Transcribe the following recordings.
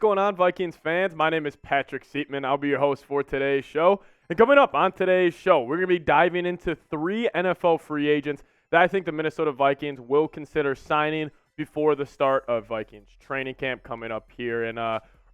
going on, Vikings fans? My name is Patrick Siepman. I'll be your host for today's show. And coming up on today's show, we're going to be diving into 3 NFL free agents that I think the Minnesota Vikings will consider signing before the start of Vikings training camp coming up here in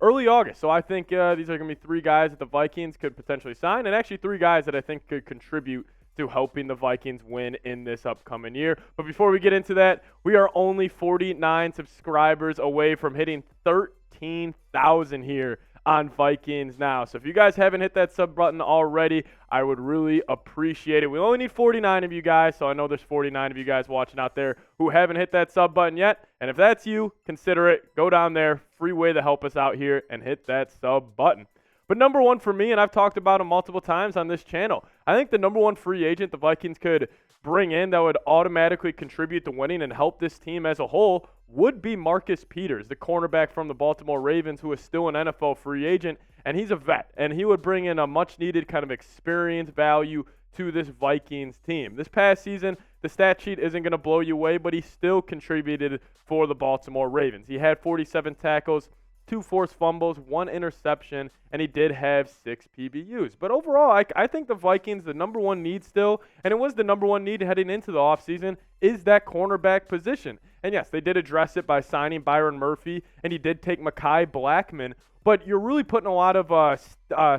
early August. So I think these are going to be 3 guys that the Vikings could potentially sign, and actually 3 guys that I think could contribute to helping the Vikings win in this upcoming year. But before we get into that, we are only 49 subscribers away from hitting 13,000 here on Vikings Now. So if you guys haven't hit that sub button already, I would really appreciate it. We only need 49 of you guys, so I know there's 49 of you guys watching out there who haven't hit that sub button yet. And if that's you, consider it. Go down there, free way to help us out here, and hit that sub button. But number one for me, and I've talked about him multiple times on this channel, I think the number one free agent the Vikings could bring in that would automatically contribute to winning and help this team as a whole would be Marcus Peters, the cornerback from the Baltimore Ravens, who is still an NFL free agent, and he's a vet, and he would bring in a much-needed kind of experience value to this Vikings team. This past season, the stat sheet isn't going to blow you away, but he still contributed for the Baltimore Ravens. He had 47 tackles, 2 forced fumbles, 1 interception, and he did have 6 PBUs. But overall, I think the Vikings, the number one need still, and it was the number one need heading into the offseason, is that cornerback position. And yes, they did address it by signing Byron Murphy, and he did take Mekhi Blackmon, but you're really putting a lot of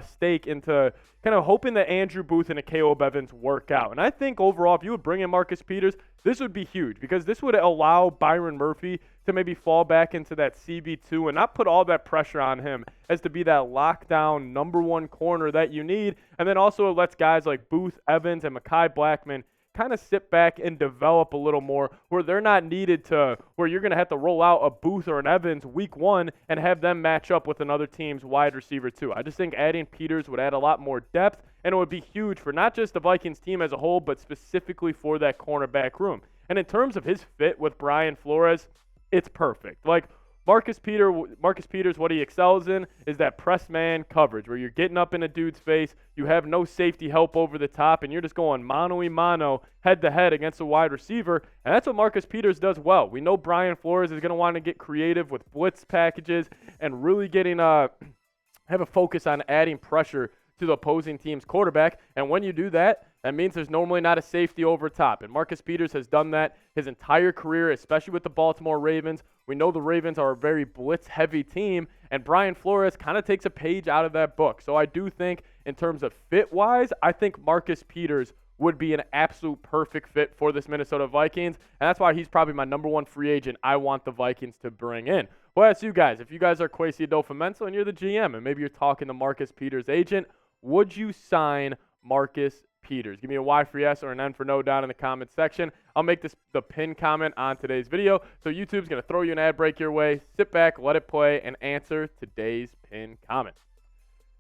stake into kind of hoping that Andrew Booth and Caleb Evans work out. And I think overall, if you would bring in Marcus Peters, this would be huge because this would allow Byron Murphy to maybe fall back into that CB2 and not put all that pressure on him as to be that lockdown number one corner that you need. And then also it lets guys like Booth, Evans, and Mekhi Blackmon kind of sit back and develop a little more where they're not needed to, where you're going to have to roll out a Booth or an Evans week 1 and have them match up with another team's wide receiver too. I just think adding Peters would add a lot more depth, and it would be huge for not just the Vikings team as a whole, but specifically for that cornerback room. And in terms of his fit with Brian Flores, it's perfect. Like, Marcus Peters, what he excels in is that press man coverage where you're getting up in a dude's face, you have no safety help over the top, and you're just going mano-a-mano, head-to-head against a wide receiver, and that's what Marcus Peters does well. We know Brian Flores is going to want to get creative with blitz packages and really have a focus on adding pressure to the opposing team's quarterback, and when you do that, that means there's normally not a safety over top, and Marcus Peters has done that his entire career, especially with the Baltimore Ravens. We know the Ravens are a very blitz-heavy team, and Brian Flores kind of takes a page out of that book. So I do think in terms of fit-wise, I think Marcus Peters would be an absolute perfect fit for this Minnesota Vikings, and that's why he's probably my number one free agent I want the Vikings to bring in. Well, that's you guys. If you guys are Kwesi Adofo-Mensah and you're the GM, and maybe you're talking to Marcus Peters' agent, would you sign Marcus Peters? Give me a Y for yes or an N for no down in the comment section. I'll make this the pinned comment on today's video. So YouTube's going to throw you an ad break your way. Sit back, let it play, and answer today's pinned comment.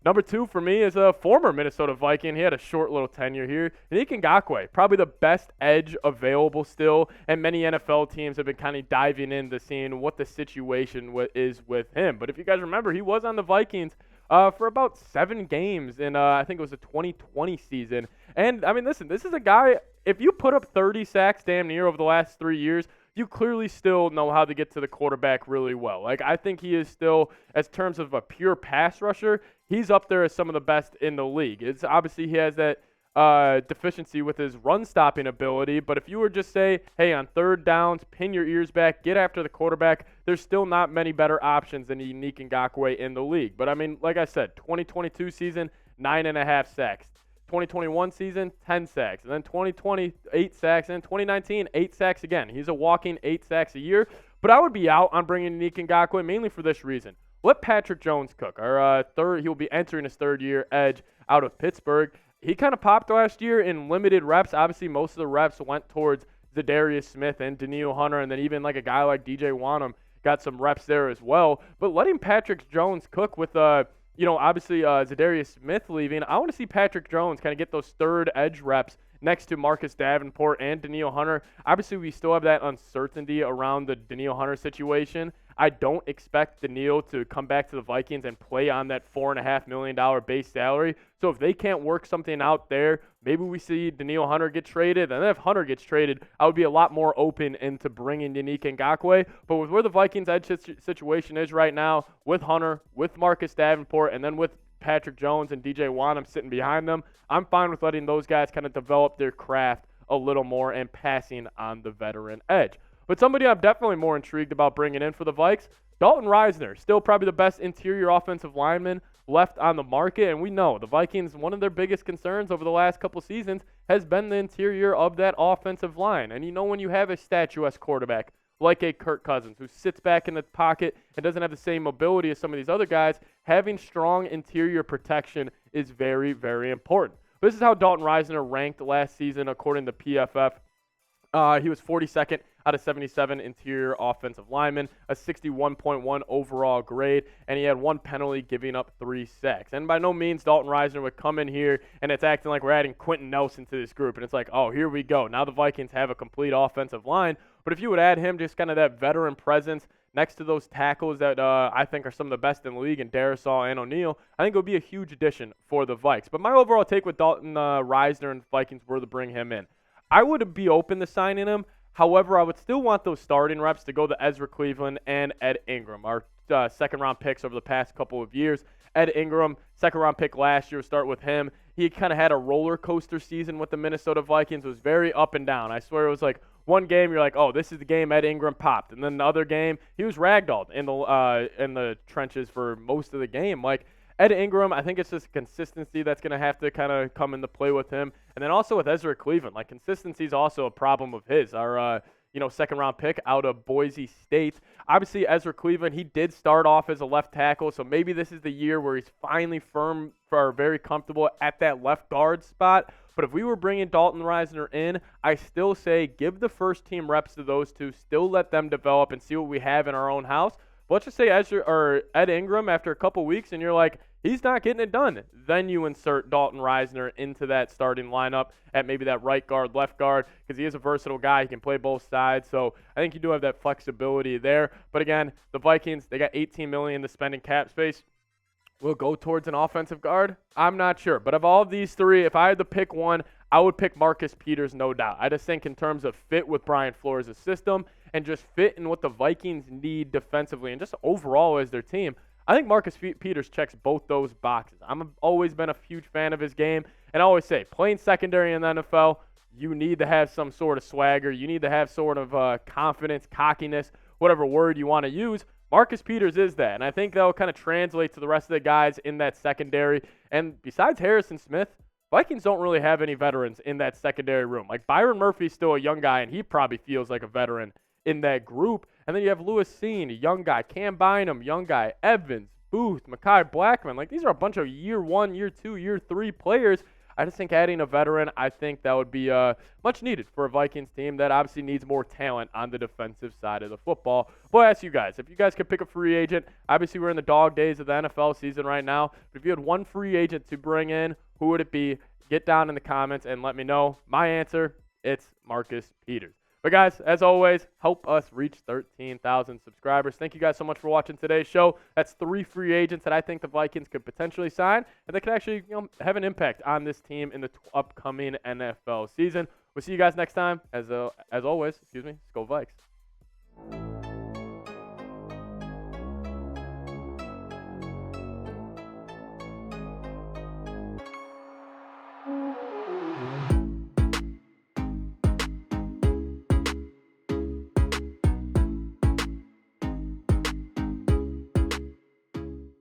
Number 2 for me is a former Minnesota Viking. He had a short little tenure here. Yannick Ngakoue, probably the best edge available still, and many NFL teams have been kind of diving into seeing what the situation is with him. But if you guys remember, he was on the Vikings for about 7 games in, I think it was the 2020 season. And, I mean, listen, this is a guy, if you put up 30 sacks damn near over the last 3 years, you clearly still know how to get to the quarterback really well. Like, I think he is still, as terms of a pure pass rusher, he's up there as some of the best in the league. It's obviously he has that deficiency with his run-stopping ability, but if you were just say, hey, on third downs, pin your ears back, get after the quarterback, there's still not many better options than Yannick Ngakoue in the league. But, I mean, like I said, 2022 season, 9.5 sacks. 2021 season, 10 sacks. And then 2020, 8 sacks. And then 2019, 8 sacks again. He's a walking 8 sacks a year. But I would be out on bringing Yannick Ngakoue mainly for this reason. Let Patrick Jones cook. He will be entering his 3rd year edge out of Pittsburgh. He kind of popped last year in limited reps. Obviously, most of the reps went towards Zadarius Smith and Daniil Hunter, and then even like a guy like DJ Wanham got some reps there as well. But letting Patrick Jones cook with, obviously Zadarius Smith leaving, I want to see Patrick Jones kind of get those 3rd edge reps next to Marcus Davenport and Daniil Hunter. Obviously, we still have that uncertainty around the Daniil Hunter situation. I don't expect Daniil to come back to the Vikings and play on that $4.5 million base salary. So if they can't work something out there, maybe we see Daniil Hunter get traded. And then if Hunter gets traded, I would be a lot more open into bringing Yannick Ngakoue. But with where the Vikings' edge situation is right now, with Hunter, with Marcus Davenport, and then with Patrick Jones and DJ Wanham sitting behind them, I'm fine with letting those guys kind of develop their craft a little more and passing on the veteran edge. But somebody I'm definitely more intrigued about bringing in for the Vikes, Dalton Risner, still probably the best interior offensive lineman left on the market. And we know the Vikings, one of their biggest concerns over the last couple seasons has been the interior of that offensive line. And you know, when you have a statuesque quarterback like a Kirk Cousins who sits back in the pocket and doesn't have the same mobility as some of these other guys, having strong interior protection is very, very important. This is how Dalton Risner ranked last season according to PFF. He was 42nd out of 77 interior offensive linemen, a 61.1 overall grade, and he had one penalty, giving up 3 sacks. And by no means Dalton Risner would come in here and it's acting like we're adding Quentin Nelson to this group. And it's like, oh, here we go. Now the Vikings have a complete offensive line. But if you would add him, just kind of that veteran presence next to those tackles that I think are some of the best in the league, and Darisaw and O'Neal, I think it would be a huge addition for the Vikes. But my overall take with Dalton Risner and Vikings were to bring him in. I would be open to signing him. However, I would still want those starting reps to go to Ezra Cleveland and Ed Ingram, our second-round picks over the past couple of years. Ed Ingram, second-round pick last year, we'll start with him. He kind of had a roller coaster season with the Minnesota Vikings. It was very up and down. I swear it was like one game you're like, oh, this is the game Ed Ingram popped. And then the other game, he was ragdolled in the trenches for most of the game. Like, Ed Ingram, I think it's just consistency that's going to have to kind of come into play with him. And then also with Ezra Cleveland, like consistency is also a problem of his. Our second-round pick out of Boise State. Obviously, Ezra Cleveland, he did start off as a left tackle, so maybe this is the year where he's finally firm or very comfortable at that left guard spot. But if we were bringing Dalton Risner in, I still say give the first-team reps to those two, still let them develop and see what we have in our own house. But let's just say Ed Ingram, after a couple weeks, and you're like, he's not getting it done. Then you insert Dalton Risner into that starting lineup at maybe that right guard, left guard, because he is a versatile guy. He can play both sides. So I think you do have that flexibility there. But again, the Vikings, they got $18 million to spend in cap space. Will go towards an offensive guard? I'm not sure. But of all of these three, if I had to pick one, I would pick Marcus Peters, no doubt. I just think in terms of fit with Brian Flores' system and just fit in what the Vikings need defensively and just overall as their team, I think Marcus Peters checks both those boxes. I've always been a huge fan of his game, and I always say, playing secondary in the NFL, you need to have some sort of swagger. You need to have sort of confidence, cockiness, whatever word you want to use. Marcus Peters is that, and I think that will kind of translate to the rest of the guys in that secondary. And besides Harrison Smith, Vikings don't really have any veterans in that secondary room. Like Byron Murphy's still a young guy, and he probably feels like a veteran in that group. And then you have Lewis Seen, a young guy, Cam Bynum, young guy, Evans, Booth, Mekhi Blackman. Like these are a bunch of year 1, year 2, year 3 players. I just think adding a veteran, I think that would be much needed for a Vikings team that obviously needs more talent on the defensive side of the football. But I ask you guys, if you guys could pick a free agent, obviously we're in the dog days of the NFL season right now, but if you had one free agent to bring in, who would it be? Get down in the comments and let me know. My answer, it's Marcus Peters. But guys, as always, help us reach 13,000 subscribers. Thank you guys so much for watching today's show. That's 3 free agents that I think the Vikings could potentially sign, and they could actually have an impact on this team in the upcoming NFL season. We'll see you guys next time. As always, Skol Vikes.